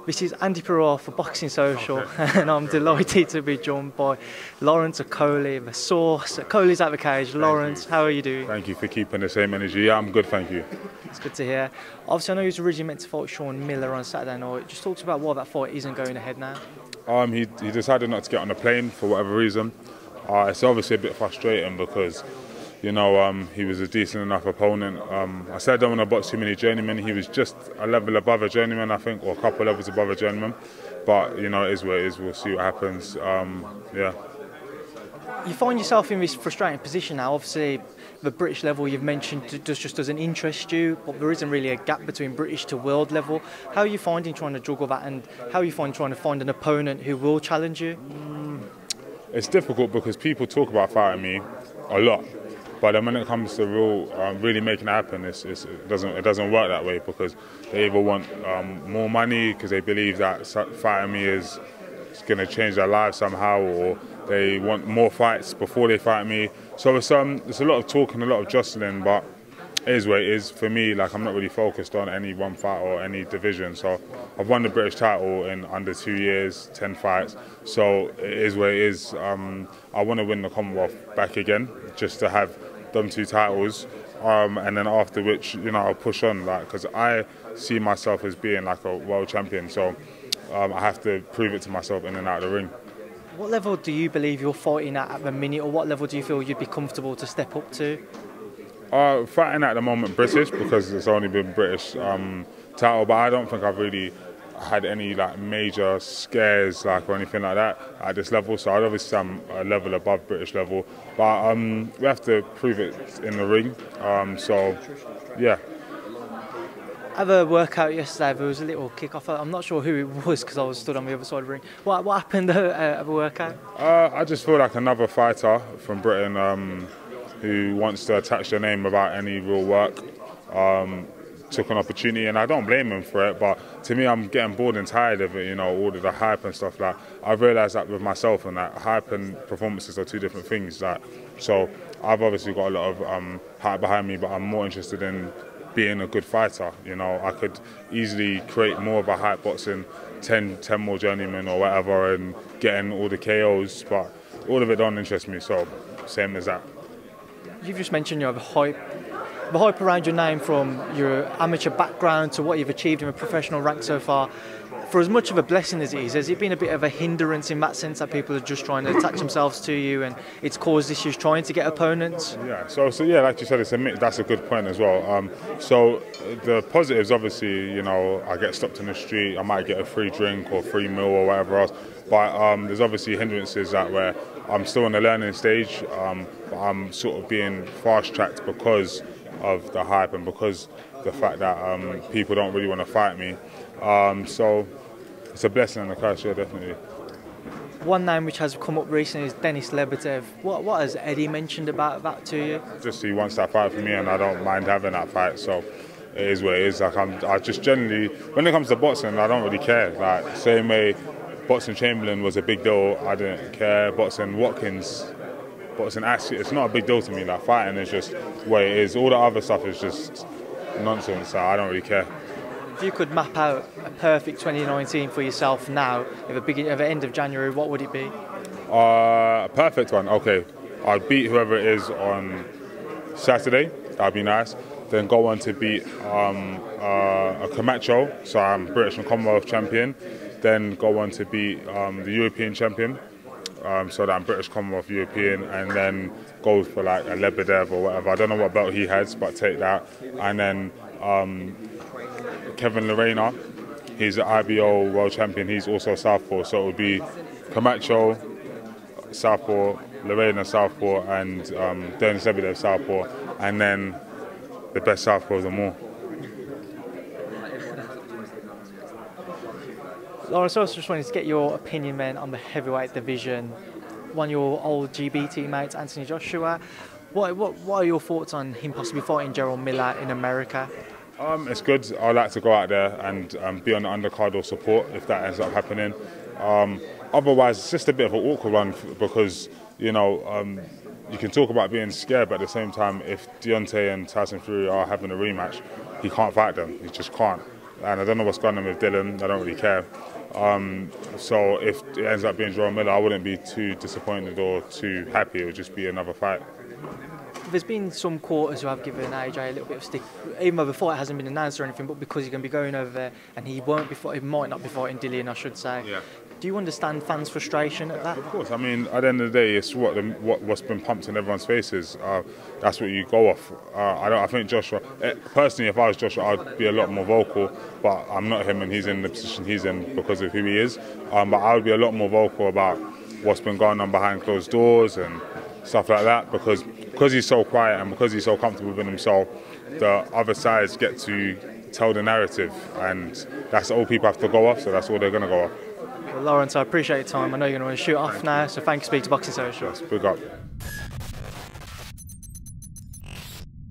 This is Andy Perrault for Boxing Social, and I'm delighted to be joined by Lawrence Okolie, the Source. Okolie's out of the cage. Lawrence, how are you doing? Thank you for keeping the same energy. Yeah, I'm good, thank you. It's good to hear. Obviously, I know he was originally meant to fight Shawn Miller on Saturday night. Just talk about why that fight isn't going ahead now. He decided not to get on the plane for whatever reason. It's obviously a bit frustrating because, you know, he was a decent enough opponent. I said I don't want to box too many journeymen. He was just a level above a journeyman, I think, or a couple levels above a journeyman. But, you know, it is what it is. We'll see what happens. Yeah. You find yourself in this frustrating position now. Obviously, the British level you've mentioned just doesn't interest you, but there isn't really a gap between British to world level. How are you finding trying to juggle that, and how are you finding trying to find an opponent who will challenge you? It's difficult because people talk about fighting me a lot. But then when it comes to really making it happen, it doesn't work that way, because they either want more money because they believe that fighting me is going to change their lives somehow, or they want more fights before they fight me. So it's a lot of talk and a lot of jostling, but it is what it is. For me, like, I'm not really focused on any one fight or any division. So I've won the British title in under 2 years, 10 fights. So it is what it is. I want to win the Commonwealth back again, just to have them 2 titles, and then after which, you know, I'll push on, like, because I see myself as being like a world champion. So I have to prove it to myself in and out of the ring. What level do you believe you're fighting at the minute, or what level do you feel you'd be comfortable to step up to? Fighting at the moment British, because it's only been British title, but I don't think I've really had any like major scares or anything like that at this level. So I'd obviously say I'm a level above British level, but we have to prove it in the ring. So yeah. At the workout yesterday, there was a little kick-off. I'm not sure who it was because I was stood on the other side of the ring. What happened at the workout? I just feel like another fighter from Britain who wants to attach their name without any real work took an opportunity, and I don't blame him for it, but to me, I'm getting bored and tired of it, you know, all of the hype and stuff. Like, I've realised that with myself, and that hype and performances are 2 different things. Like, so I've obviously got a lot of hype behind me, but I'm more interested in being a good fighter. You know, I could easily create more of a hype boxing, 10 more journeymen or whatever, and getting all the KOs, but all of it don't interest me, so same as that. You've just mentioned, you know, the hype around your name, from your amateur background to what you've achieved in a professional rank so far. For as much of a blessing as it is, has it been a bit of a hindrance in that sense, that people are just trying to attach themselves to you, and it's caused issues trying to get opponents? Yeah, so yeah, like you said, that's a good point as well. So the positives, obviously, you know, I get stopped in the street, I might get a free drink or free meal or whatever else, but there's obviously hindrances that where I'm still in the learning stage, but I'm sort of being fast-tracked because of the hype and because the fact that people don't really want to fight me. So it's a blessing and a curse, yeah, definitely. One name which has come up recently is Denis Lebedev. What has Eddie mentioned about that to you? Just he wants that fight for me, and I don't mind having that fight. So it is what it is. Like, I just generally, when it comes to boxing, I don't really care. Like, same way boxing Chamberlain was a big deal, I didn't care. Boxing Watkins, boxing Ashley, it's not a big deal to me. Like, fighting is just what it is. All the other stuff is just nonsense. So I don't really care. If you could map out a perfect 2019 for yourself now, at the end of January, what would it be? A perfect one, okay. I'd beat whoever it is on Saturday, that'd be nice. Then go on to beat a Camacho, so I'm British and Commonwealth champion. Then go on to beat the European champion, so that I'm British, Commonwealth, European, and then go for like a Lebedev or whatever. I don't know what belt he has, but take that. And then Kevin Lorena, he's an IBO world champion, he's also Southpaw, so it would be Camacho, Southpaw, Lorena Southpaw, and Denis Lebedev Southpaw, and then the best Southpaw of them all. Lawrence, I just wanted to get your opinion, man, on the heavyweight division. One of your old GB teammates, Anthony Joshua. What are your thoughts on him possibly fighting Gerald Miller in America? It's good. I'd like to go out there and be on the undercard or support if that ends up happening. Otherwise, it's just a bit of an awkward one because, you know, you can talk about being scared, but at the same time, if Deontay and Tyson Fury are having a rematch, he can't fight them. He just can't. and I don't know what's going on with Dillian. I don't really care. So if it ends up being Shawn Miller, I wouldn't be too disappointed or too happy. It would just be another fight. There's been some quarters who have given AJ a little bit of stick, even though the fight hasn't been announced or anything, but because he's going to be going over there and he might not be fighting Dillian, I should say. Yeah. Do you understand fans' frustration at that? Of course. I mean, at the end of the day, it's what's been pumped in everyone's faces. That's what you go off. I think Joshua, personally, if I was Joshua, I'd be a lot more vocal, but I'm not him and he's in the position he's in because of who he is. But I would be a lot more vocal about what's been going on behind closed doors and stuff like that, because he's so quiet and because he's so comfortable within himself, the other sides get to tell the narrative, and that's all people have to go off, so that's all they're going to go off. Well, Lawrence, I appreciate your time. I know you're going to shoot off now, so thank you for speaking to Boxing Social. Yes, big up.